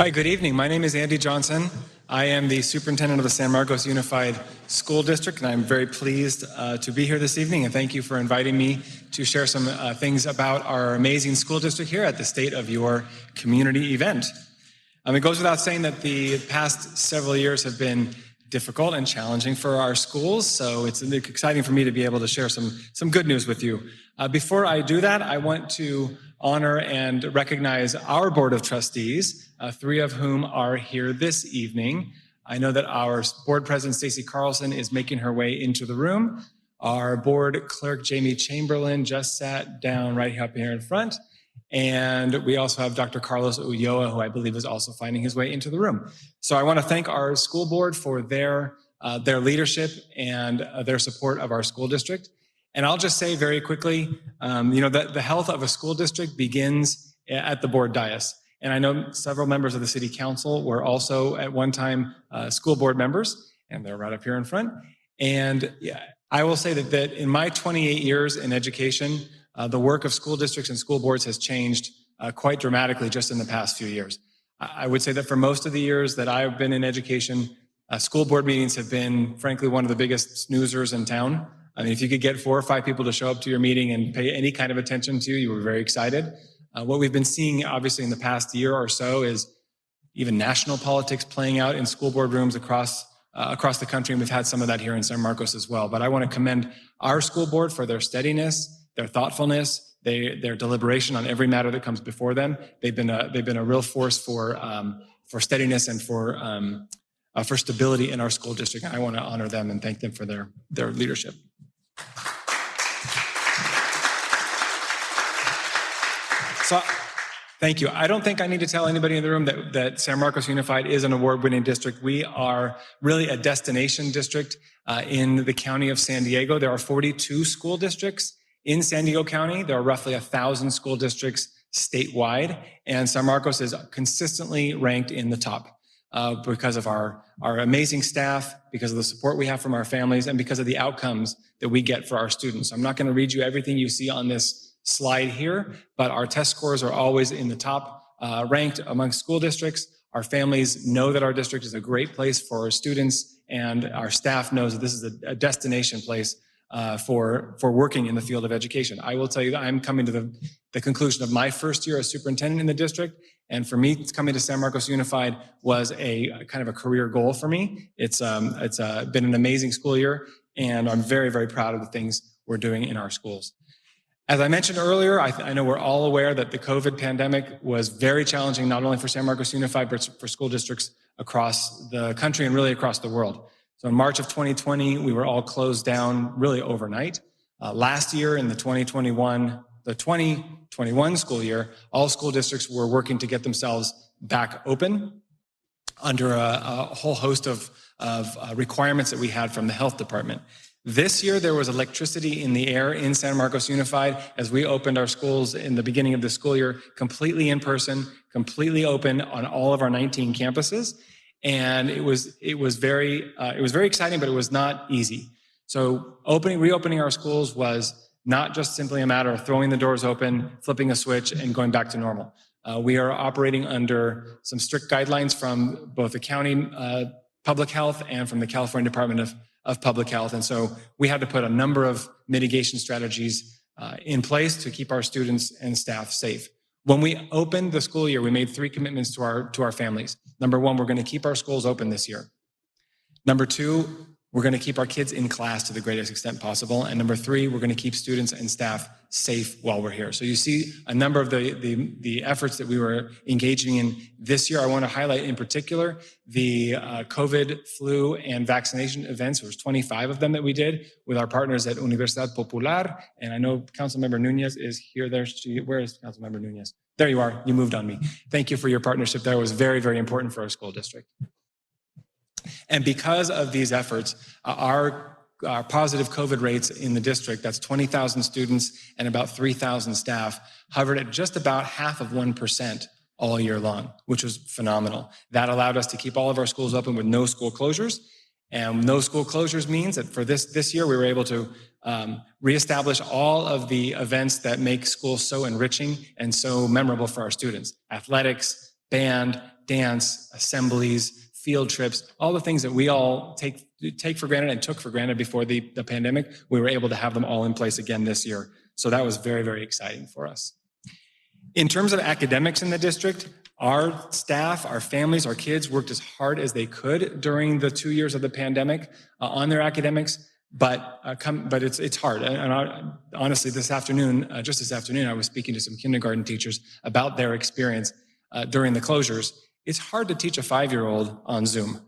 Hi, good evening. My name is Andy Johnson. I am the superintendent of the San Marcos Unified School District, and I'm very pleased to be here this evening, and thank you for inviting me to share some things about our amazing school district here at the State of Your Community event. It goes without saying that the past several years have been difficult and challenging for our schools, so it's exciting for me to be able to share some good news with you. Before I do that, I want to honor and recognize our Board of Trustees, three of whom are here this evening. I know that our Board President, Stacey Carlson, is making her way into the room. Our Board Clerk, Jamie Chamberlain, just sat down right up here in front. And we also have Dr. Carlos Ulloa, who I believe is also finding his way into the room. So I want to thank our school board for their leadership and their support of our school district. And I'll just say very quickly, that the health of a school district begins at the board dais. And I know several members of the city council were also at one time school board members, and they're right up here in front. And I will say that in my 28 years in education, the work of school districts and school boards has changed quite dramatically just in the past few years. I would say that for most of the years that I've been in education, school board meetings have been, frankly, one of the biggest snoozers in town. I mean, if you could get 4 or 5 people to show up to your meeting and pay any kind of attention to you, you were very excited. What we've been seeing, obviously, in the past year or so is even national politics playing out in school board rooms across the country, and we've had some of that here in San Marcos as well. But I want to commend our school board for their steadiness, their thoughtfulness, their deliberation on every matter that comes before them. They've been a real force for steadiness and for stability in our school district. And I want to honor them and thank them for their leadership. So, thank you. I don't think I need to tell anybody in the room that San Marcos Unified is an award-winning district. We are really a destination district in the county of San Diego. There are 42 school districts in San Diego County. There are roughly 1,000 school districts statewide, and San Marcos is consistently ranked in the top because of our amazing staff, because of the support we have from our families, and because of the outcomes that we get for our students. I'm not going to read you everything you see on this slide here, but our test scores are always in the top ranked among school districts. Our families know that our district is a great place for our students, and our staff knows that this is a destination place for working in the field of education. I will tell you that I'm coming to the conclusion of my first year as superintendent in the district, and for me, coming to San Marcos Unified was a kind of a career goal for me. It's been an amazing school year, and I'm very, very proud of the things we're doing in our schools. As I mentioned earlier, I know we're all aware that the COVID pandemic was very challenging, not only for San Marcos Unified, but for school districts across the country and really across the world. So in March of 2020, we were all closed down really overnight. Last year in the 2021 school year, all school districts were working to get themselves back open under a whole host of requirements that we had from the health department. This year, there was electricity in the air in San Marcos Unified as we opened our schools in the beginning of the school year, completely in person, completely open on all of our 19 campuses. And it was very exciting, but it was not easy. So reopening our schools was not just simply a matter of throwing the doors open, flipping a switch, and going back to normal. We are operating under some strict guidelines from both the county public health and from the California Department of Public Health. And so we had to put a number of mitigation strategies in place to keep our students and staff safe. When we opened the school year, we made 3 commitments to our families. Number 1, we're going to keep our schools open this year. Number 2, we're going to keep our kids in class to the greatest extent possible. And number 3, we're going to keep students and staff safe while we're here. So you see a number of the efforts that we were engaging in this year. I want to highlight in particular the COVID, flu, and vaccination events. There was 25 of them that we did with our partners at Universidad Popular. And I know Councilmember Nunez is here. Where is Councilmember Nunez? There you are. You moved on me. Thank you for your partnership there. It was very, very important for our school district. And because of these efforts, our positive COVID rates in the district, that's 20,000 students and about 3,000 staff, hovered at just about 0.5% all year long, which was phenomenal. That allowed us to keep all of our schools open with no school closures. And no school closures means that for this year, we were able to reestablish all of the events that make school so enriching and so memorable for our students. Athletics, band, dance, assemblies, field trips, all the things that we all take for granted and took for granted before the pandemic. We were able to have them all in place again this year. So that was very, very exciting for us. In terms of academics in the district, our staff, our families, our kids worked as hard as they could during the 2 years of the pandemic on their academics, but it's hard. And honestly, just this afternoon, I was speaking to some kindergarten teachers about their experience during the closures. It's hard to teach a 5-year-old on Zoom.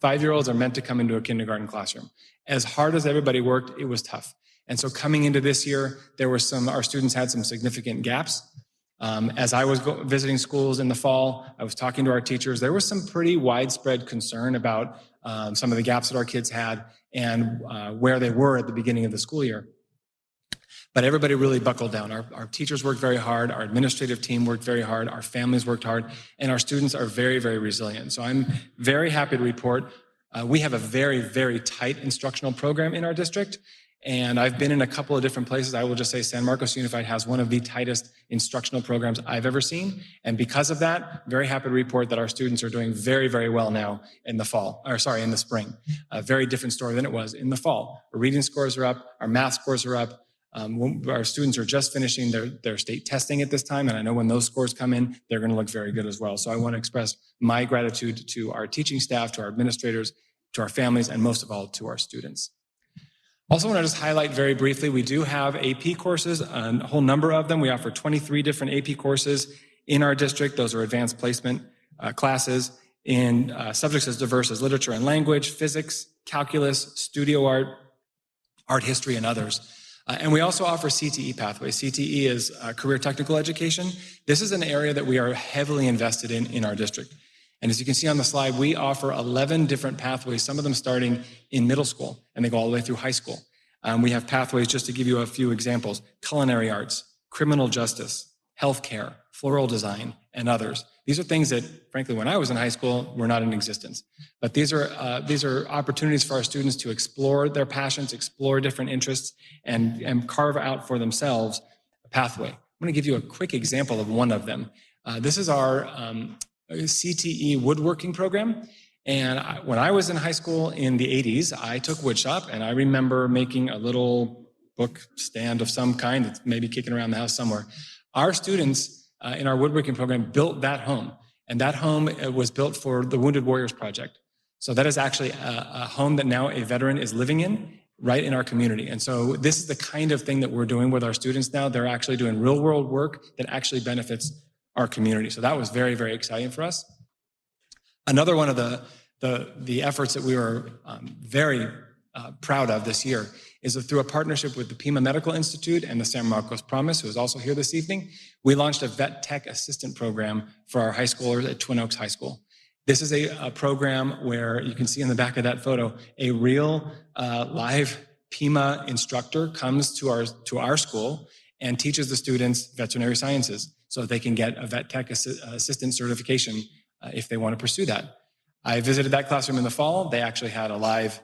5-year-olds are meant to come into a kindergarten classroom. As hard as everybody worked, it was tough. And so coming into this year, our students had some significant gaps. As I was visiting schools in the fall, I was talking to our teachers. There was some pretty widespread concern about some of the gaps that our kids had and where they were at the beginning of the school year. But everybody really buckled down. Our teachers worked very hard. Our administrative team worked very hard. Our families worked hard. And our students are very, very resilient. So I'm very happy to report we have a very, very tight instructional program in our district. And I've been in a couple of different places. I will just say San Marcos Unified has one of the tightest instructional programs I've ever seen. And because of that, very happy to report that our students are doing very, very well now in the spring. A very different story than it was in the fall. Our reading scores are up. Our math scores are up. Our students are just finishing their state testing at this time. And I know when those scores come in, they're going to look very good as well. So I want to express my gratitude to our teaching staff, to our administrators, to our families, and most of all, to our students. Also want to just highlight very briefly, we do have AP courses, a whole number of them. We offer 23 different AP courses in our district. Those are advanced placement classes in subjects as diverse as literature and language, physics, calculus, studio art, art history, and others. And we also offer CTE pathways. CTE is career technical education. This is an area that we are heavily invested in our district. And as you can see on the slide, we offer 11 different pathways, some of them starting in middle school, and they go all the way through high school. We have pathways, just to give you a few examples, culinary arts, criminal justice, healthcare, floral design, and others. These are things that, frankly, when I was in high school, were not in existence. But these are opportunities for our students to explore their passions, explore different interests, and carve out for themselves a pathway. I'm going to give you a quick example of one of them. This is our CTE woodworking program. And when I was in high school in the 80s, I took woodshop, and I remember making a little book stand of some kind that's maybe kicking around the house somewhere. Our students in our woodworking program built that home, and that home was built for the Wounded Warriors Project. So that is actually a home that now a veteran is living in right in our community. And so this is the kind of thing that we're doing with our students now. They're actually doing real world work that actually benefits our community. So that was very, very exciting for us. Another one of the efforts that we were very proud of this year is that through a partnership with the Pima Medical Institute and the San Marcos Promise, who is also here this evening, we launched a vet tech assistant program for our high schoolers at Twin Oaks High School. This is a program where you can see in the back of that photo, a real live Pima instructor comes to our school and teaches the students veterinary sciences so that they can get a vet tech assistant certification if they want to pursue that. I visited that classroom in the fall. They actually had a live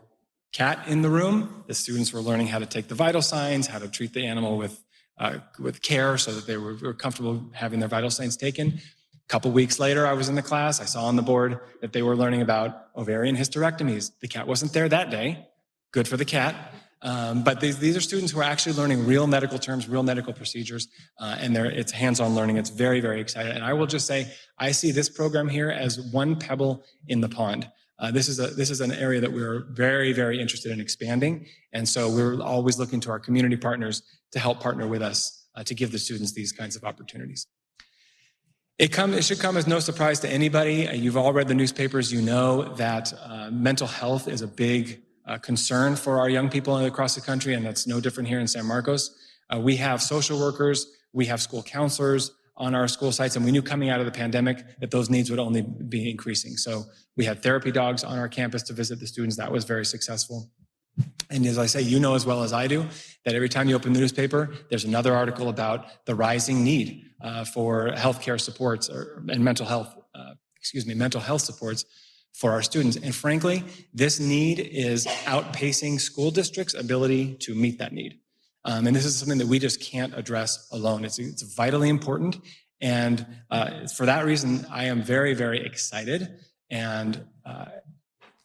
cat in the room. The students were learning how to take the vital signs, how to treat the animal with care so that they were comfortable having their vital signs taken. A couple weeks later, I was in the class. I saw on the board that they were learning about ovarian hysterectomies. The cat wasn't there that day. Good for the cat. But these are students who are actually learning real medical terms, real medical procedures, and it's hands-on learning. It's very, very exciting. And I will just say, I see this program here as one pebble in the pond. This is an area that we're very, very interested in expanding. And so we're always looking to our community partners to help partner with us to give the students these kinds of opportunities. It should come as no surprise to anybody. You've all read the newspapers. You know that mental health is a big concern for our young people across the country, and that's no different here in San Marcos. We have social workers, we have school counselors on our school sites, and we knew coming out of the pandemic that those needs would only be increasing. So we had therapy dogs on our campus to visit the students. That was very successful. And as I say, you know as well as I do that every time you open the newspaper, there's another article about the rising need for healthcare supports and mental health supports for our students. And frankly, this need is outpacing school districts' ability to meet that need. And this is something that we just can't address alone. It's vitally important. And for that reason, I am very, very excited and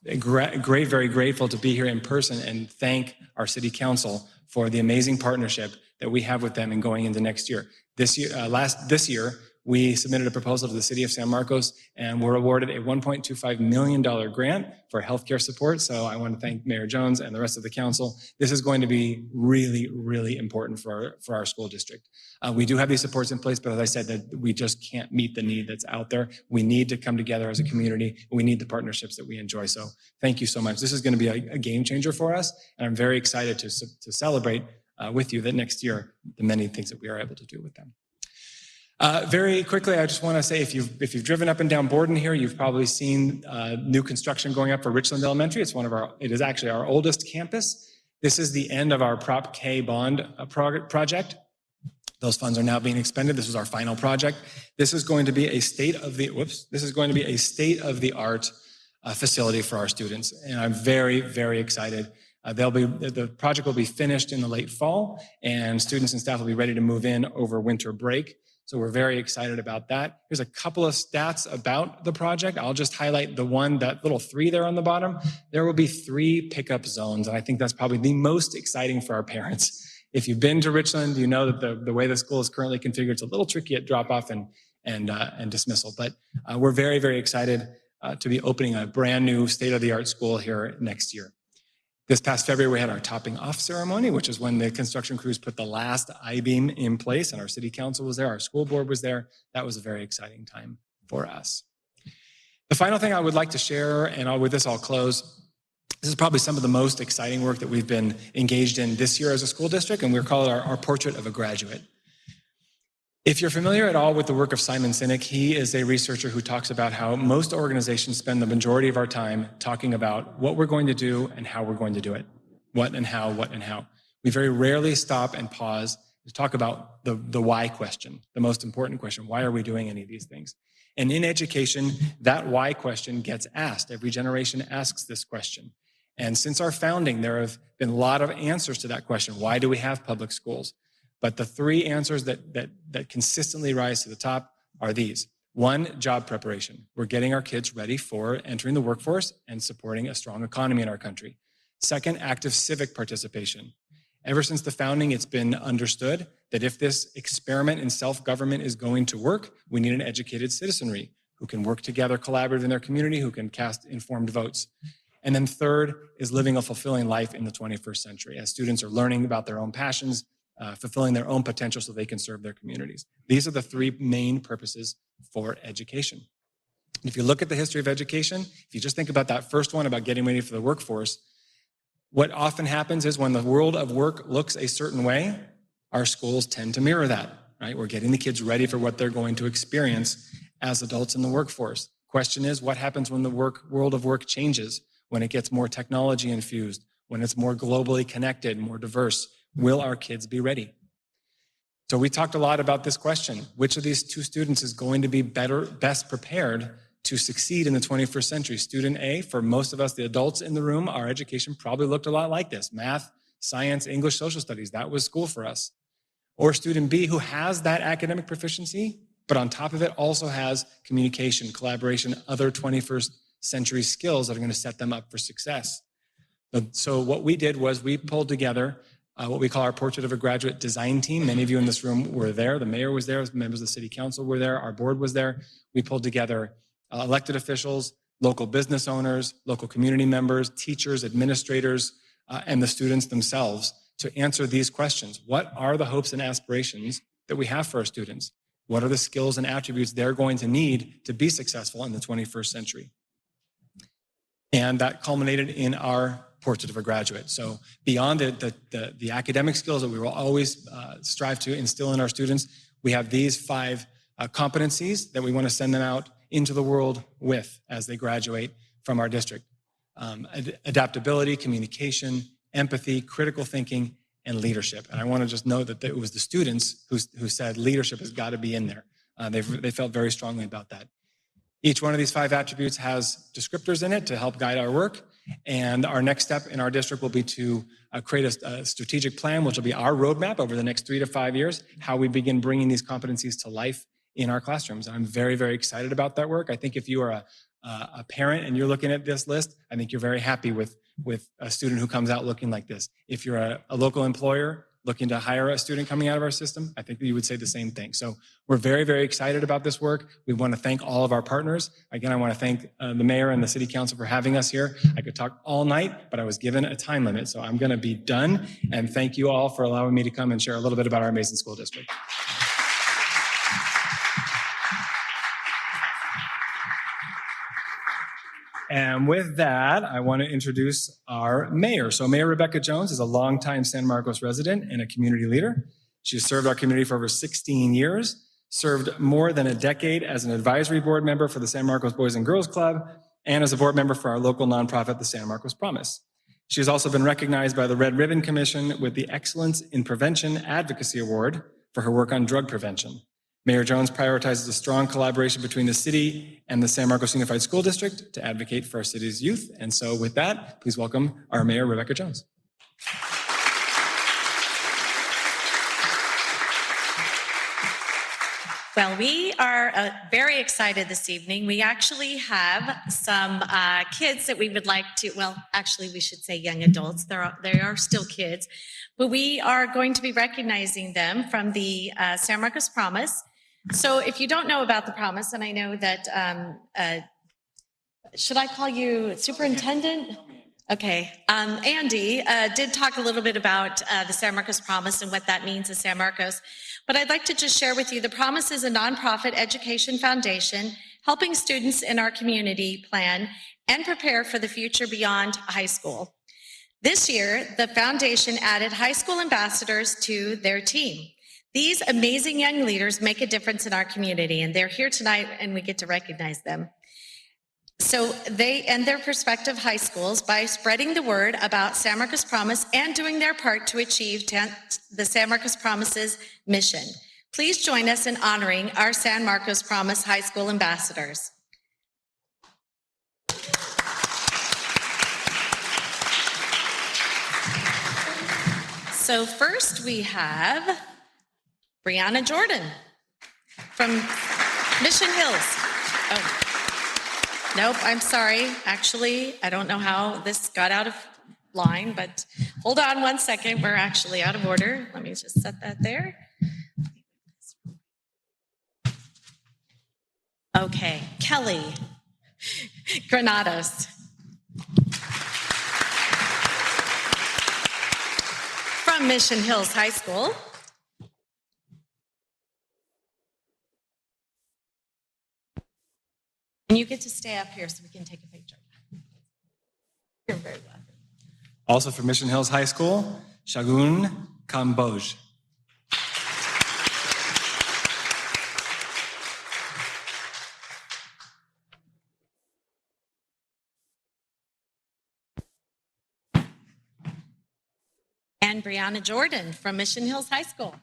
very grateful to be here in person and thank our city council for the amazing partnership that we have with them in going into next year. This year, we submitted a proposal to the city of San Marcos and were awarded a $1.25 million grant for healthcare support. So I want to thank Mayor Jones and the rest of the council. This is going to be really, really important for our school district. We do have these supports in place, but as I said, that we just can't meet the need that's out there. We need to come together as a community. We need the partnerships that we enjoy. So thank you so much. This is going to be a game changer for us, and I'm very excited to celebrate with you that next year, the many things that we are able to do with them. Very quickly, I just want to say, if you've driven up and down Borden here, you've probably seen new construction going up for Richland Elementary. It is actually our oldest campus. This is the end of our Prop K bond project. Those funds are now being expended. This is our final project. This is going to be a state-of-the-art facility for our students, and I'm very, very excited. The project will be finished in the late fall, and students and staff will be ready to move in over winter break. So we're very excited about that. Here's a couple of stats about the project. I'll just highlight that little 3 there on the bottom. There will be 3 pickup zones, and I think that's probably the most exciting for our parents. If you've been to Richland, you know that the way the school is currently configured, it's a little tricky at drop-off and dismissal. But we're very, very excited to be opening a brand new state-of-the-art school here next year. This past February, we had our topping off ceremony, which is when the construction crews put the last I-beam in place, and our city council was there, our school board was there. That was a very exciting time for us. The final thing I would like to share, and with this I'll close, this is probably some of the most exciting work that we've been engaged in this year as a school district, and we're calling our portrait of a graduate. If you're familiar at all with the work of Simon Sinek, he is a researcher who talks about how most organizations spend the majority of our time talking about what we're going to do and how we're going to do it. What and how. We very rarely stop and pause to talk about the why question, the most important question. Why are we doing any of these things? And in education, that why question gets asked. Every generation asks this question. And since our founding, there have been a lot of answers to that question. Why do we have public schools? But the 3 answers that consistently rise to the top are these. 1, job preparation. We're getting our kids ready for entering the workforce and supporting a strong economy in our country. 2nd, active civic participation. Ever since the founding, it's been understood that if this experiment in self-government is going to work, we need an educated citizenry who can work together collaboratively in their community, who can cast informed votes. And then 3rd is living a fulfilling life in the 21st century as students are learning about their own passions, fulfilling their own potential so they can serve their communities. These are the 3 main purposes for education. If you look at the history of education, if you just think about that first one about getting ready for the workforce, what often happens is when the world of work looks a certain way, our schools tend to mirror that, right? We're getting the kids ready for what they're going to experience as adults in the workforce. Question is, what happens when the world of work changes, when it gets more technology infused, when it's more globally connected, more diverse? Will our kids be ready? So we talked a lot about this question. Which of these 2 students is going to be best prepared to succeed in the 21st century? Student A, for most of us, the adults in the room, our education probably looked a lot like this. Math, science, English, social studies, that was school for us. Or student B, who has that academic proficiency, but on top of it also has communication, collaboration, other 21st century skills that are going to set them up for success. So what we did was we pulled together what we call our Portrait of a Graduate design team. Many of you in this room were there. The mayor was there. Members of the city council were there. Our board was there. We pulled together elected officials, local business owners, local community members, teachers, administrators, and the students themselves to answer these questions. What are the hopes and aspirations that we have for our students? What are the skills and attributes they're going to need to be successful in the 21st century? And that culminated in our Portrait of a Graduate. So beyond the academic skills that we will always strive to instill in our students, we have these 5 competencies that we want to send them out into the world with as they graduate from our district. Adaptability, communication, empathy, critical thinking, and leadership. And I want to just note that it was the students who said leadership has got to be in there. They felt very strongly about that. Each one of these 5 attributes has descriptors in it to help guide our work. And our next step in our district will be to create a strategic plan, which will be our roadmap over the next 3 to 5 years, how we begin bringing these competencies to life in our classrooms. And I'm very, very excited about that work. I think if you are a parent and you're looking at this list, I think you're very happy with a student who comes out looking like this. If you're a local employer looking to hire a student coming out of our system, I think you would say the same thing. So we're very, very excited about this work. We want to thank all of our partners. Again, I want to thank the mayor and the city council for having us here. I could talk all night, but I was given a time limit, so I'm going to be done. And thank you all for allowing me to come and share a little bit about our amazing school district. And with that, I want to introduce our mayor. So Mayor Rebecca Jones is a longtime San Marcos resident and a community leader. She has served our community for over 16 years, served more than a decade as an advisory board member for the San Marcos Boys and Girls Club, and as a board member for our local nonprofit, the San Marcos Promise. She has also been recognized by the Red Ribbon Commission with the Excellence in Prevention Advocacy Award for her work on drug prevention. Mayor Jones prioritizes a strong collaboration between the city and the San Marcos Unified School District to advocate for our city's youth. And so with that, please welcome our Mayor, Rebecca Jones. Well, we are very excited this evening. We actually have some kids that we would like to, well, actually we should say young adults. They are still kids, but we are going to be recognizing them from the San Marcos Promise. So if you don't know about the Promise, and I know that, should I call you Superintendent? Okay. Andy did talk a little bit about the San Marcos Promise and what that means to San Marcos. But I'd like to just share with you, the Promise is a nonprofit education foundation helping students in our community plan and prepare for the future beyond high school. This year, the foundation added high school ambassadors to their team. These amazing young leaders make a difference in our community, and they're here tonight and we get to recognize them. So they and their prospective high schools by spreading the word about San Marcos Promise and doing their part to achieve the San Marcos Promise's mission. Please join us in honoring our San Marcos Promise High School ambassadors. So first we have Brianna Jordan from Mission Hills. Oh. Nope, I'm sorry. Actually, I don't know how this got out of line, but hold on one second. We're actually out of order. Let me just set that there. Okay, Kelly Granados. From Mission Hills High School. And you get to stay up here so we can take a picture. You're very welcome. Also from Mission Hills High School, Shagun Kamboj. And Brianna Jordan from Mission Hills High School.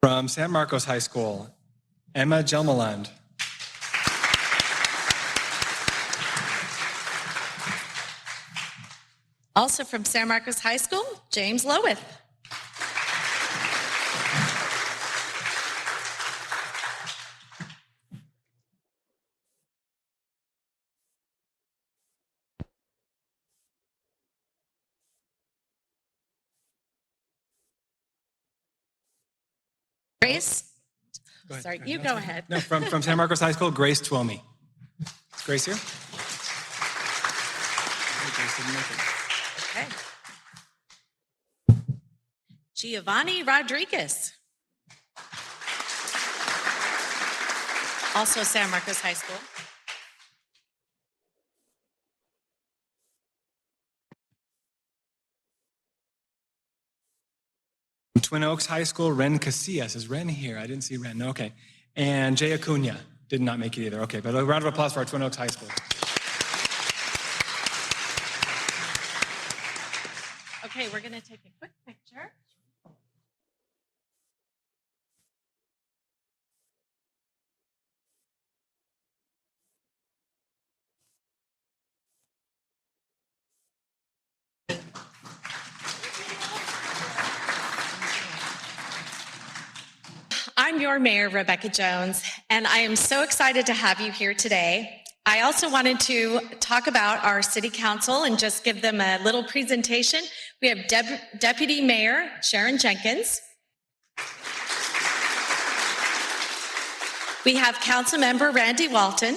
From San Marcos High School, Emma Gelmeland. Also from San Marcos High School, James Lowith. Grace? Sorry, you go ahead. No, from San Marcos High School, Grace Twomey. Is Grace here? Okay. Giovanni Rodriguez. Also San Marcos High School. Twin Oaks High School, Ren Casillas. Is Ren here? I didn't see Ren. No, okay. And Jay Acuna did not make it either. Okay, but a round of applause for our Twin Oaks High School. Okay, we're going to take a quick picture. I'm your mayor, Rebecca Jones, and I am so excited to have you here today. I also wanted to talk about our city council and just give them a little presentation. We have Deputy Mayor Sharon Jenkins. We have Councilmember Randy Walton.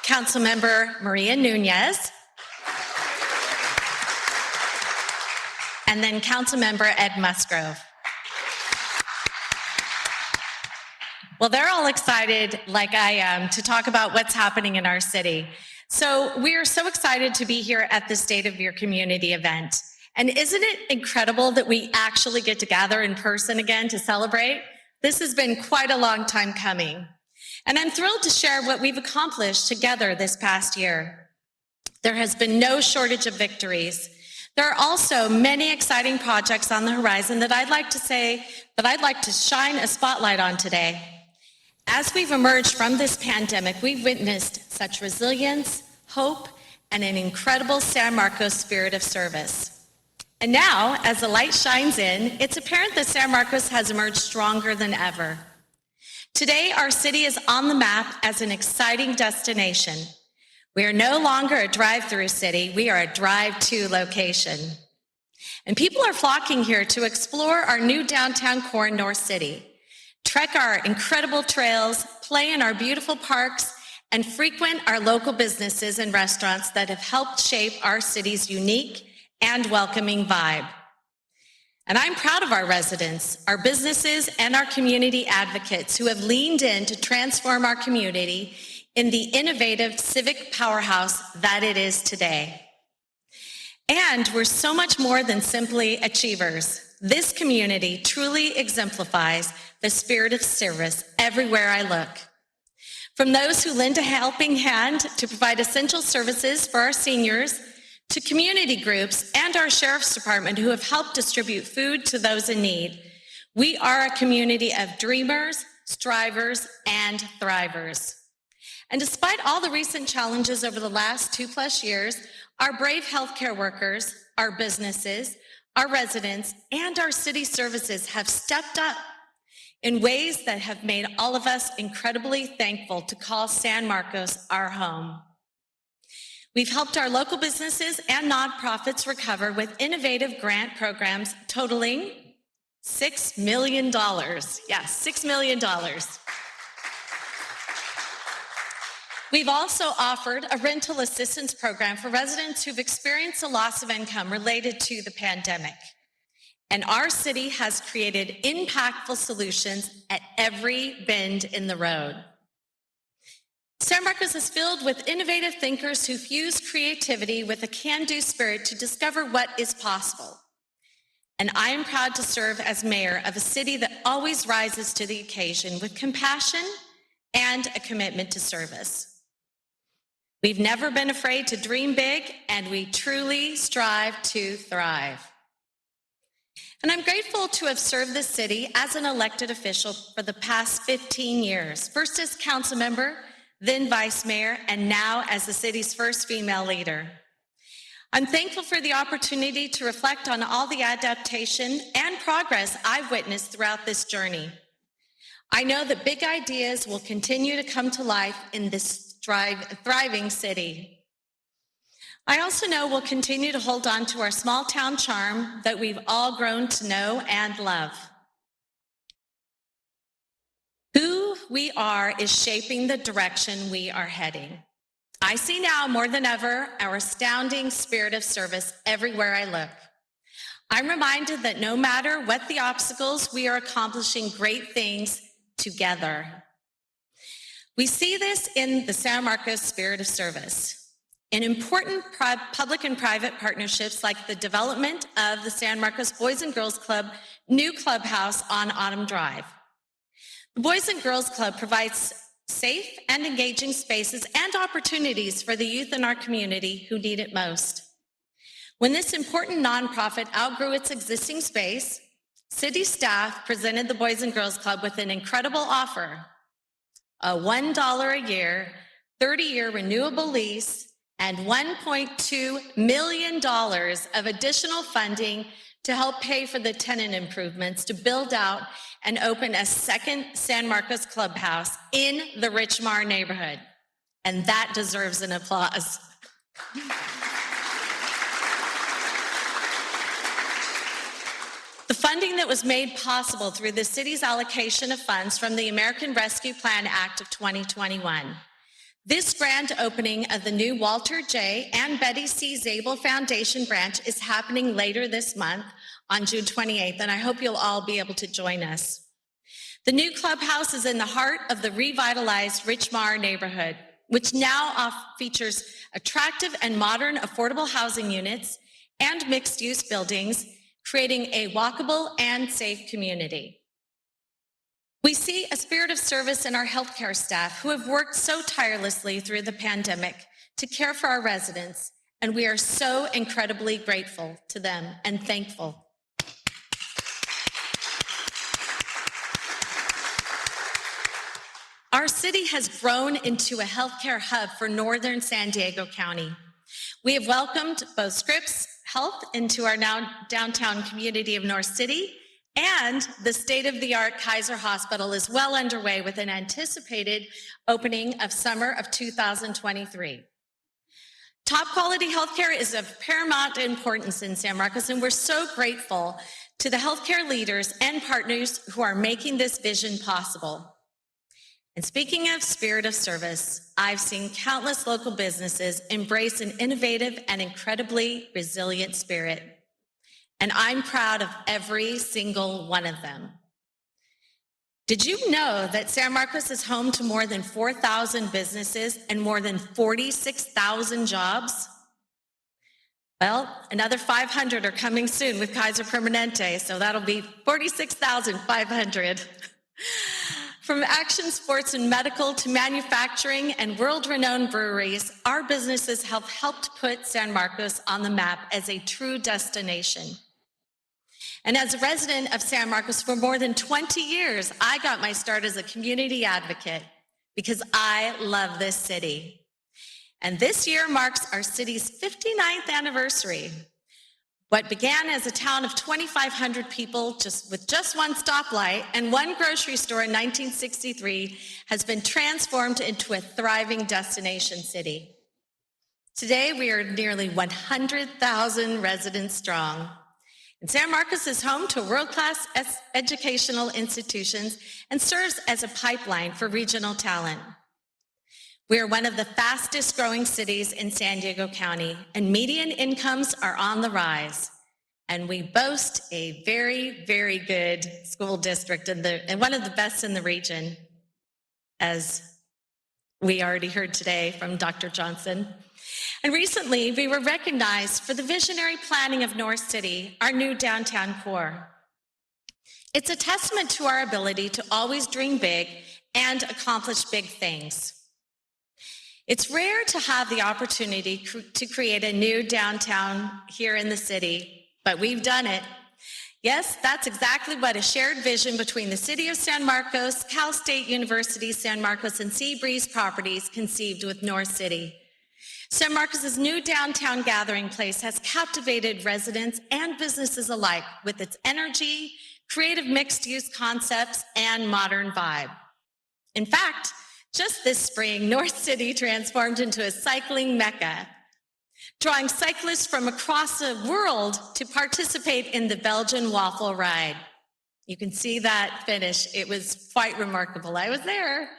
Councilmember Maria Nunez. And then Councilmember Ed Musgrove. Well, they're all excited, like I am, to talk about what's happening in our city. So we are so excited to be here at the State of Your Community event. And isn't it incredible that we actually get to gather in person again to celebrate? This has been quite a long time coming. And I'm thrilled to share what we've accomplished together this past year. There has been no shortage of victories. There are also many exciting projects on the horizon that I'd like to shine a spotlight on today. As we've emerged from this pandemic, we've witnessed such resilience, hope, and an incredible San Marcos spirit of service. And now, as the light shines in, it's apparent that San Marcos has emerged stronger than ever. Today, our city is on the map as an exciting destination. We are no longer a drive-through city, we are a drive-to location. And people are flocking here to explore our new downtown core in North City, trek our incredible trails, play in our beautiful parks, and frequent our local businesses and restaurants that have helped shape our city's unique and welcoming vibe. And I'm proud of our residents, our businesses, and our community advocates who have leaned in to transform our community in the innovative civic powerhouse that it is today. And we're so much more than simply achievers. This community truly exemplifies the spirit of service everywhere I look. From those who lend a helping hand to provide essential services for our seniors, to community groups and our Sheriff's Department who have helped distribute food to those in need. We are a community of dreamers, strivers, and thrivers. And despite all the recent challenges over the last 2+ years, our brave healthcare workers, our businesses, our residents, and our city services have stepped up in ways that have made all of us incredibly thankful to call San Marcos our home. We've helped our local businesses and nonprofits recover with innovative grant programs totaling $6 million. Yes, $6 million. We've also offered a rental assistance program for residents who've experienced a loss of income related to the pandemic. And our city has created impactful solutions at every bend in the road. San Marcos is filled with innovative thinkers who fuse creativity with a can-do spirit to discover what is possible. And I am proud to serve as mayor of a city that always rises to the occasion with compassion and a commitment to service. We've never been afraid to dream big, and we truly strive to thrive. And I'm grateful to have served this city as an elected official for the past 15 years, first as council member, then vice mayor, and now as the city's first female leader. I'm thankful for the opportunity to reflect on all the adaptation and progress I've witnessed throughout this journey. I know that big ideas will continue to come to life in this thriving city. I also know we'll continue to hold on to our small town charm that we've all grown to know and love. Who we are is shaping the direction we are heading. I see now more than ever our astounding spirit of service everywhere I look. I'm reminded that no matter what the obstacles, we are accomplishing great things together. We see this in the San Marcos spirit of service, in important public and private partnerships like the development of the San Marcos Boys and Girls Club new clubhouse on Autumn Drive. The Boys and Girls Club provides safe and engaging spaces and opportunities for the youth in our community who need it most. When this important nonprofit outgrew its existing space, city staff presented the Boys and Girls Club with an incredible offer: a $1 a year, 30-year renewable lease, and $1.2 million of additional funding to help pay for the tenant improvements to build out and open a second San Marcos clubhouse in the Richmar neighborhood. And that deserves an applause. The funding that was made possible through the city's allocation of funds from the American Rescue Plan Act of 2021. This grand opening of the new Walter J. and Betty C. Zabel Foundation branch is happening later this month on June 28th, and I hope you'll all be able to join us. The new clubhouse is in the heart of the revitalized Richmar neighborhood, which now features attractive and modern affordable housing units and mixed-use buildings, creating a walkable and safe community. We see a spirit of service in our healthcare staff who have worked so tirelessly through the pandemic to care for our residents, and we are so incredibly grateful to them and thankful. Our city has grown into a healthcare hub for northern San Diego County. We have welcomed both Scripps Health into our now downtown community of North City, and the state-of-the-art Kaiser Hospital is well underway with an anticipated opening of summer of 2023. Top quality healthcare is of paramount importance in San Marcos, and we're so grateful to the healthcare leaders and partners who are making this vision possible. And speaking of spirit of service, I've seen countless local businesses embrace an innovative and incredibly resilient spirit. And I'm proud of every single one of them. Did you know that San Marcos is home to more than 4,000 businesses and more than 46,000 jobs? Well, another 500 are coming soon with Kaiser Permanente, so that'll be 46,500. From action sports and medical to manufacturing and world-renowned breweries, our businesses have helped put San Marcos on the map as a true destination. And as a resident of San Marcos for more than 20 years, I got my start as a community advocate because I love this city. And this year marks our city's 59th anniversary. What began as a town of 2,500 people with just one stoplight and one grocery store in 1963 has been transformed into a thriving destination city. Today, we are nearly 100,000 residents strong. And San Marcos is home to world-class educational institutions and serves as a pipeline for regional talent. We are one of the fastest growing cities in San Diego County, and median incomes are on the rise. And we boast a very, very good school district and one of the best in the region, as we already heard today from Dr. Johnson. And recently, we were recognized for the visionary planning of North City, our new downtown core. It's a testament to our ability to always dream big and accomplish big things. It's rare to have the opportunity to create a new downtown here in the city, but we've done it. Yes, that's exactly what a shared vision between the City of San Marcos, Cal State University San Marcos, and Seabreeze Properties conceived with North City. San Marcos's new downtown gathering place has captivated residents and businesses alike with its energy, creative mixed-use concepts, and modern vibe. In fact, just this spring, North City transformed into a cycling mecca, drawing cyclists from across the world to participate in the Belgian waffle ride. You can see that finish. It was quite remarkable. I was there.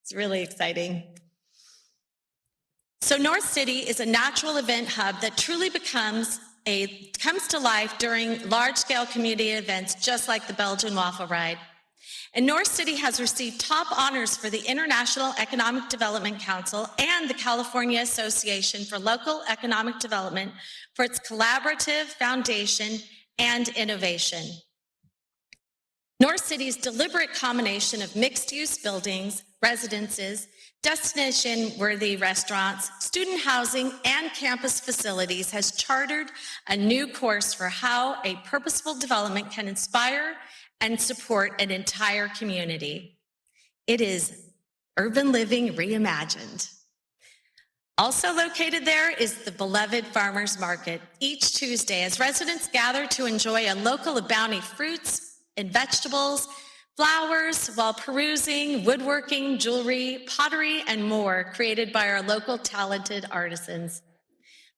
It's really exciting. So North City is a natural event hub that truly comes to life during large-scale community events, just like the Belgian waffle ride. And North City has received top honors for the International Economic Development Council and the California Association for Local Economic Development for its collaborative foundation and innovation. North City's deliberate combination of mixed-use buildings, residences, destination-worthy restaurants, student housing, and campus facilities has chartered a new course for how a purposeful development can inspire and support an entire community. It is urban living reimagined. Also located there is the beloved Farmers Market each Tuesday as residents gather to enjoy a local bounty fruits and vegetables, flowers, while perusing woodworking, jewelry, pottery, and more created by our local talented artisans.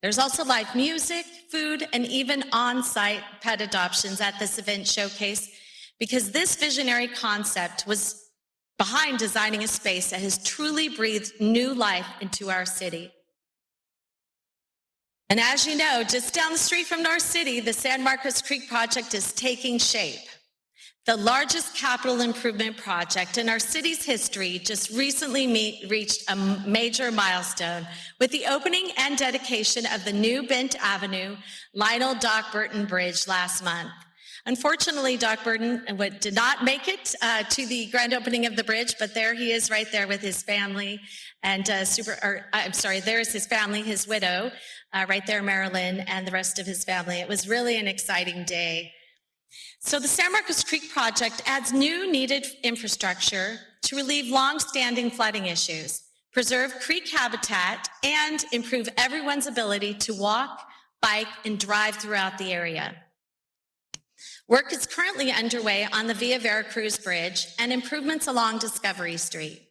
There's also live music, food, and even on-site pet adoptions at this event showcase because this visionary concept was behind designing a space that has truly breathed new life into our city. And as you know, just down the street from North City, the San Marcos Creek project is taking shape. The largest capital improvement project in our city's history just recently reached a major milestone with the opening and dedication of the new Bent Avenue Lionel Doc Burton Bridge last month. Unfortunately, Doc Burton did not make it to the grand opening of the bridge, but there he is right there with his family. And there's his family, his widow, right there, Marilyn, and the rest of his family. It was really an exciting day. So the San Marcos Creek project adds new needed infrastructure to relieve long-standing flooding issues, preserve creek habitat, and improve everyone's ability to walk, bike, and drive throughout the area. Work is currently underway on the Via Veracruz Bridge and improvements along Discovery Street.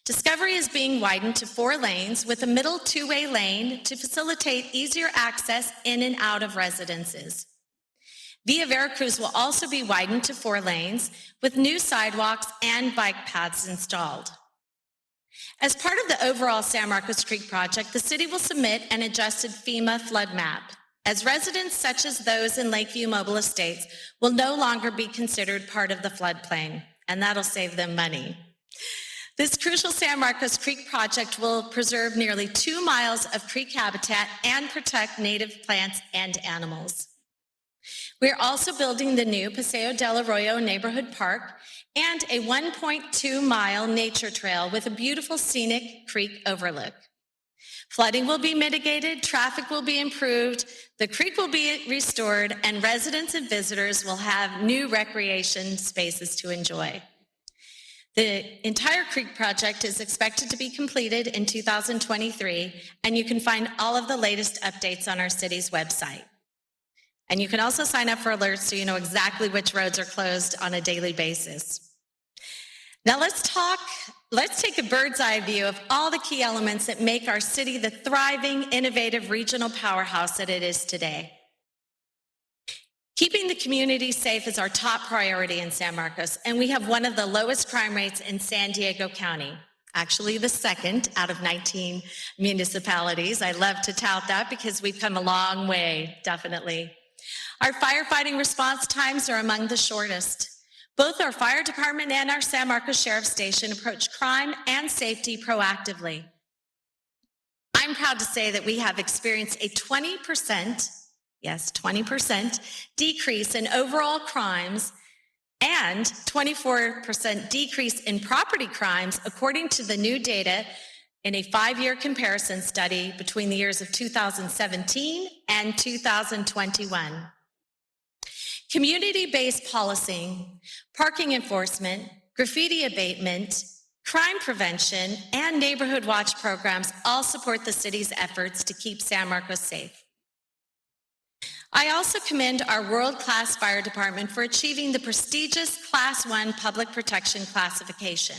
Discovery is being widened to 4 lanes with a middle 2-way lane to facilitate easier access in and out of residences. Via Veracruz will also be widened to 4 lanes with new sidewalks and bike paths installed. As part of the overall San Marcos Creek project, the city will submit an adjusted FEMA flood map, as residents such as those in Lakeview Mobile Estates will no longer be considered part of the floodplain, and that'll save them money. This crucial San Marcos Creek project will preserve nearly 2 miles of creek habitat and protect native plants and animals. We're also building the new Paseo del Arroyo Neighborhood Park and a 1.2-mile nature trail with a beautiful scenic creek overlook. Flooding will be mitigated, traffic will be improved, the creek will be restored, and residents and visitors will have new recreation spaces to enjoy. The entire creek project is expected to be completed in 2023, and you can find all of the latest updates on our city's website. And you can also sign up for alerts so you know exactly which roads are closed on a daily basis. Now let's take a bird's eye view of all the key elements that make our city the thriving, innovative regional powerhouse that it is today. Keeping the community safe is our top priority in San Marcos, and we have one of the lowest crime rates in San Diego County. Actually, the second out of 19 municipalities. I love to tout that because we've come a long way, definitely. Our firefighting response times are among the shortest. Both our fire department and our San Marcos Sheriff's Station approach crime and safety proactively. I'm proud to say that we have experienced a 20%, yes, 20% decrease in overall crimes and 24% decrease in property crimes, according to the new data in a 5-year comparison study between the years of 2017 and 2021. Community-based policing, parking enforcement, graffiti abatement, crime prevention, and neighborhood watch programs all support the city's efforts to keep San Marcos safe. I also commend our world-class fire department for achieving the prestigious Class 1 Public Protection classification,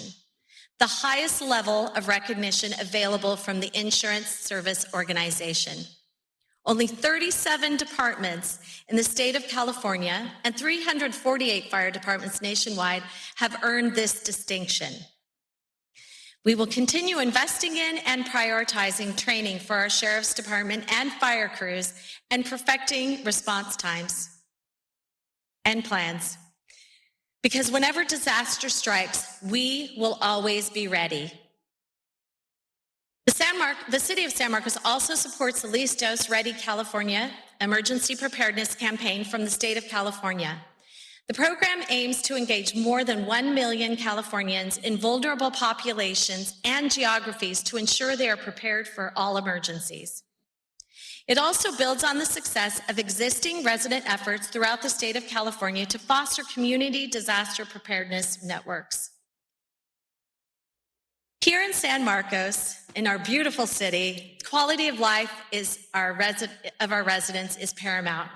the highest level of recognition available from the Insurance Service Organization. Only 37 departments in the state of California and 348 fire departments nationwide have earned this distinction. We will continue investing in and prioritizing training for our sheriff's department and fire crews and perfecting response times and plans. Because whenever disaster strikes, we will always be ready. The City of San Marcos also supports the Listos Ready California Emergency Preparedness Campaign from the state of California. The program aims to engage more than 1 million Californians in vulnerable populations and geographies to ensure they are prepared for all emergencies. It also builds on the success of existing resident efforts throughout the state of California to foster community disaster preparedness networks. Here in San Marcos, in our beautiful city, quality of life of our residents is paramount.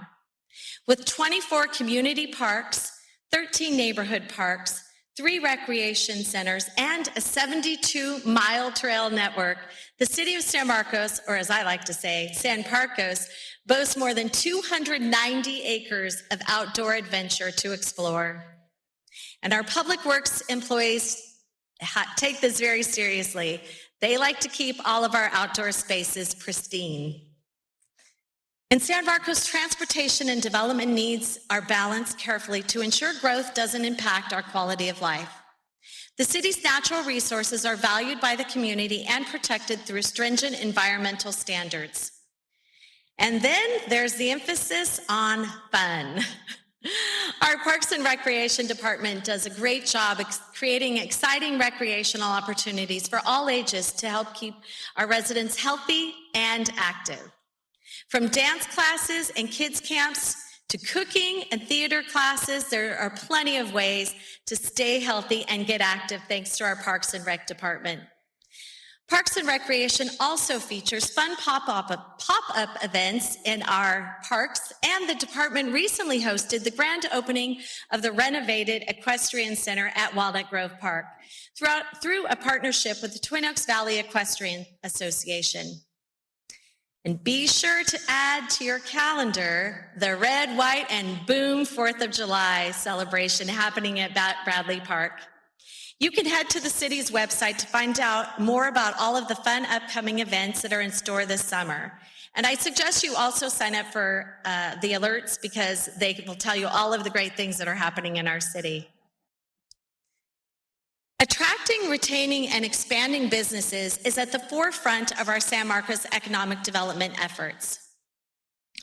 With 24 community parks, 13 neighborhood parks, 3 recreation centers, and a 72-mile trail network, the city of San Marcos, or as I like to say, San Marcos, boasts more than 290 acres of outdoor adventure to explore. And our public works employees take this very seriously. They like to keep all of our outdoor spaces pristine. In San Marcos, transportation and development needs are balanced carefully to ensure growth doesn't impact our quality of life. The city's natural resources are valued by the community and protected through stringent environmental standards. And then there's the emphasis on fun. Our Parks and Recreation Department does a great job creating exciting recreational opportunities for all ages to help keep our residents healthy and active. From dance classes and kids camps to cooking and theater classes, there are plenty of ways to stay healthy and get active thanks to our Parks and Rec Department. Parks and Recreation also features fun pop-up events in our parks, and the department recently hosted the grand opening of the renovated Equestrian Center at Walnut Grove Park through a partnership with the Twin Oaks Valley Equestrian Association. And be sure to add to your calendar the Red, White, and Boom 4th of July celebration happening at Bradley Park. You can head to the city's website to find out more about all of the fun upcoming events that are in store this summer. And I suggest you also sign up for the alerts because they will tell you all of the great things that are happening in our city. Attracting, retaining, and expanding businesses is at the forefront of our San Marcos economic development efforts.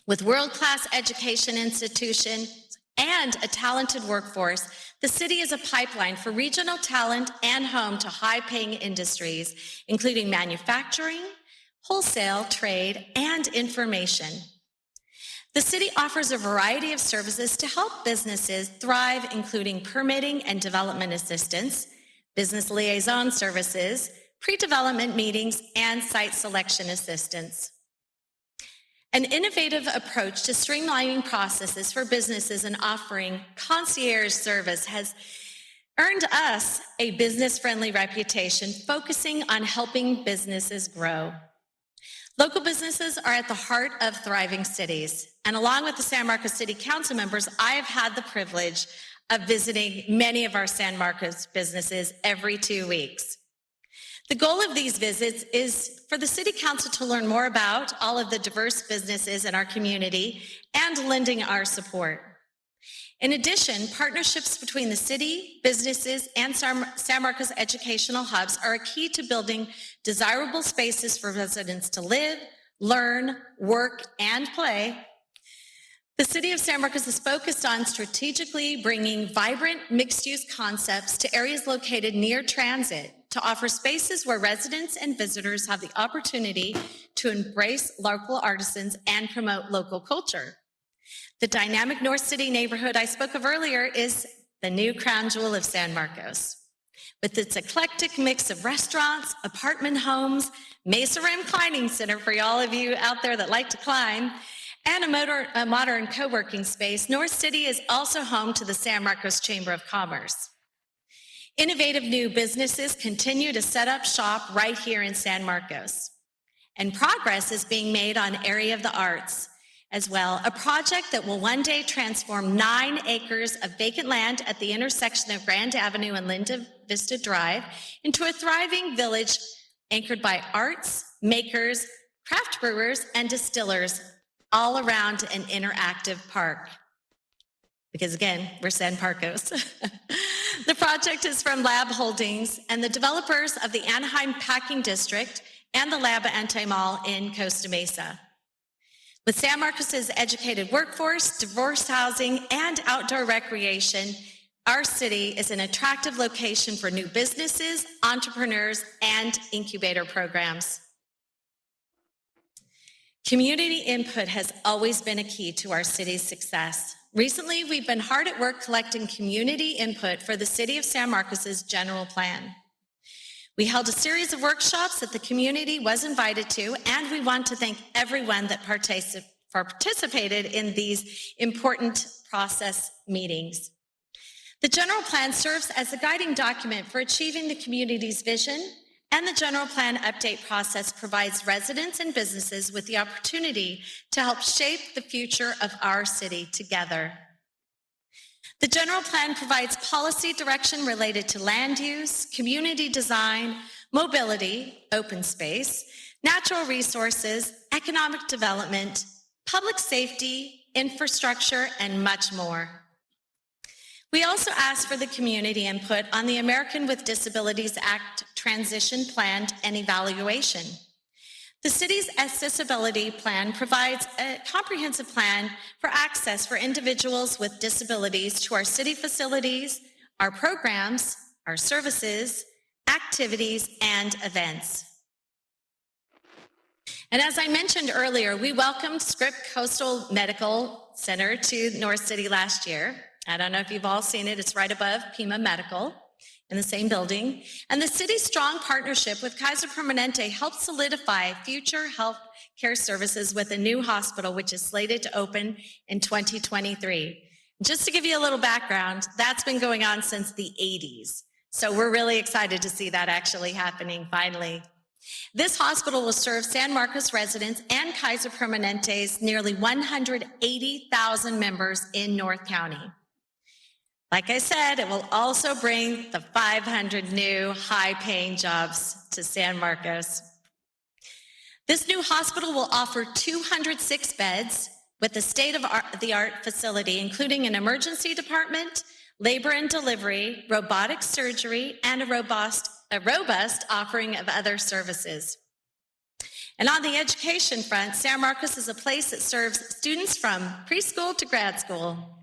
With world-class education institutions and a talented workforce, the city is a pipeline for regional talent and home to high-paying industries, including manufacturing, wholesale, trade, and information. The city offers a variety of services to help businesses thrive, including permitting and development assistance, business liaison services, pre-development meetings, and site selection assistance. An innovative approach to streamlining processes for businesses and offering concierge service has earned us a business-friendly reputation, focusing on helping businesses grow. Local businesses are at the heart of thriving cities, and along with the San Marcos City Council members, I have had the privilege of visiting many of our San Marcos businesses every 2 weeks. The goal of these visits is for the City Council to learn more about all of the diverse businesses in our community and lending our support. In addition, partnerships between the city, businesses, and San Marcos educational hubs are a key to building desirable spaces for residents to live, learn, work, and play. The City of San Marcos is focused on strategically bringing vibrant mixed-use concepts to areas located near transit to offer spaces where residents and visitors have the opportunity to embrace local artisans and promote local culture. The dynamic North City neighborhood I spoke of earlier is the new crown jewel of San Marcos. With its eclectic mix of restaurants, apartment homes, Mesa Rim Climbing Center for all of you out there that like to climb, and a modern co-working space, North City is also home to the San Marcos Chamber of Commerce. Innovative new businesses continue to set up shop right here in San Marcos. And progress is being made on Area of the Arts as well, a project that will one day transform 9 acres of vacant land at the intersection of Grand Avenue and Linda Vista Drive into a thriving village anchored by arts, makers, craft brewers, and distillers all around an interactive park. Because again, we're San Marcos. The project is from Lab Holdings and the developers of the Anaheim Packing District and the Lab Anti-Mall in Costa Mesa. With San Marcos's educated workforce, diverse housing, and outdoor recreation, our city is an attractive location for new businesses, entrepreneurs, and incubator programs. Community input has always been a key to our city's success. Recently, we've been hard at work collecting community input for the City of San Marcos's general plan. We held a series of workshops that the community was invited to, and we want to thank everyone that participated in these important process meetings. The general plan serves as a guiding document for achieving the community's vision, and the general plan update process provides residents and businesses with the opportunity to help shape the future of our city together. The general plan provides policy direction related to land use, community design, mobility, open space, natural resources, economic development, public safety, infrastructure, and much more. We also ask for the community input on the American with Disabilities Act transition plan and evaluation. The city's accessibility plan provides a comprehensive plan for access for individuals with disabilities to our city facilities, our programs, our services, activities, and events. And as I mentioned earlier, we welcomed Scripps Coastal Medical Center to North City last year. I don't know if you've all seen it. It's right above Pima Medical in the same building. And the city's strong partnership with Kaiser Permanente helped solidify future health care services with a new hospital, which is slated to open in 2023. Just to give you a little background, that's been going on since the 80s. So we're really excited to see that actually happening finally. This hospital will serve San Marcos residents and Kaiser Permanente's nearly 180,000 members in North County. Like I said, it will also bring the 500 new high-paying jobs to San Marcos. This new hospital will offer 206 beds with a state-of-the-art facility, including an emergency department, labor and delivery, robotic surgery, and a robust offering of other services. And on the education front, San Marcos is a place that serves students from preschool to grad school.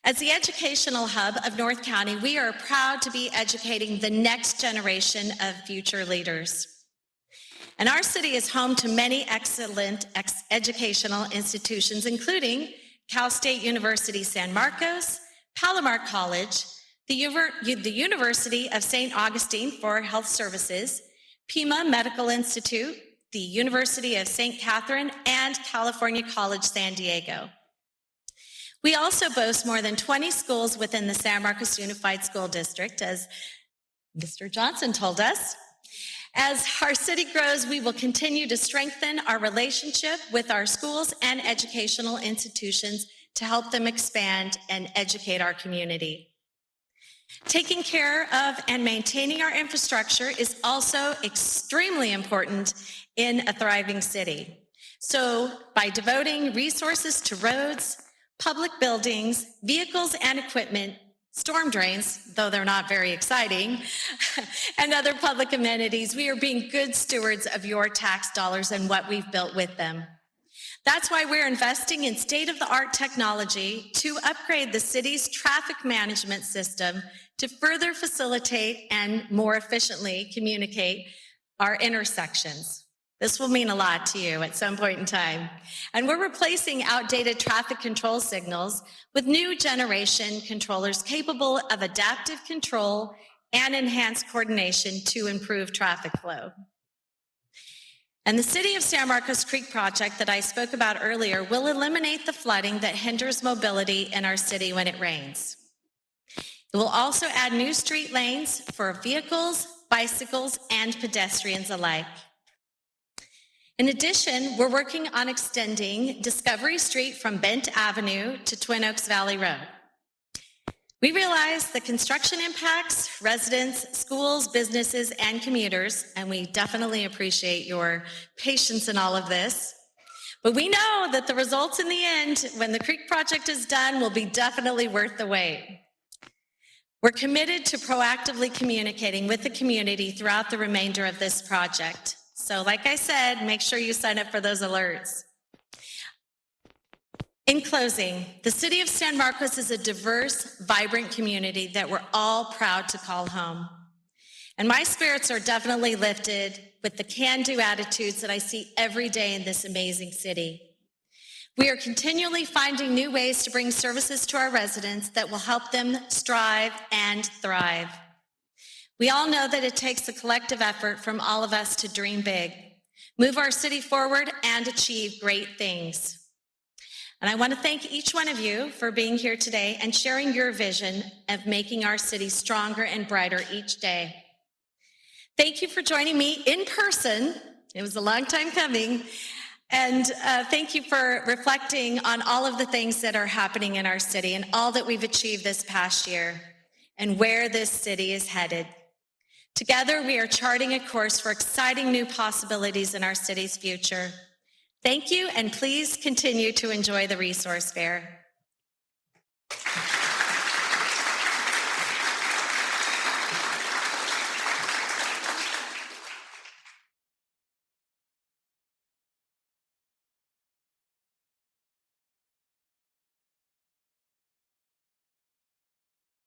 As the educational hub of North County, we are proud to be educating the next generation of future leaders. And our city is home to many excellent educational institutions, including Cal State University San Marcos, Palomar College, the University of St. Augustine for Health Services, Pima Medical Institute, the University of St. Catherine, and California College San Diego. We also boast more than 20 schools within the San Marcos Unified School District, as Mr. Johnson told us. As our city grows, we will continue to strengthen our relationship with our schools and educational institutions to help them expand and educate our community. Taking care of and maintaining our infrastructure is also extremely important in a thriving city. So by devoting resources to roads, public buildings, vehicles and equipment, storm drains, though they're not very exciting, and other public amenities, we are being good stewards of your tax dollars and what we've built with them. That's why we're investing in state-of-the-art technology to upgrade the city's traffic management system to further facilitate and more efficiently communicate our intersections. This will mean a lot to you at some point in time. And we're replacing outdated traffic control signals with new generation controllers capable of adaptive control and enhanced coordination to improve traffic flow. And the City of San Marcos Creek project that I spoke about earlier will eliminate the flooding that hinders mobility in our city when it rains. It will also add new street lanes for vehicles, bicycles, and pedestrians alike. In addition, we're working on extending Discovery Street from Bent Avenue to Twin Oaks Valley Road. We realize the construction impacts residents, schools, businesses, and commuters, and we definitely appreciate your patience in all of this. But we know that the results in the end, when the creek project is done, will be definitely worth the wait. We're committed to proactively communicating with the community throughout the remainder of this project. So like I said, make sure you sign up for those alerts. In closing, the City of San Marcos is a diverse, vibrant community that we're all proud to call home. And my spirits are definitely lifted with the can-do attitudes that I see every day in this amazing city. We are continually finding new ways to bring services to our residents that will help them strive and thrive. We all know that it takes a collective effort from all of us to dream big, move our city forward, and achieve great things. And I want to thank each one of you for being here today and sharing your vision of making our city stronger and brighter each day. Thank you for joining me in person. It was a long time coming. And thank you for reflecting on all of the things that are happening in our city and all that we've achieved this past year and where this city is headed. Together, we are charting a course for exciting new possibilities in our city's future. Thank you, and please continue to enjoy the resource fair.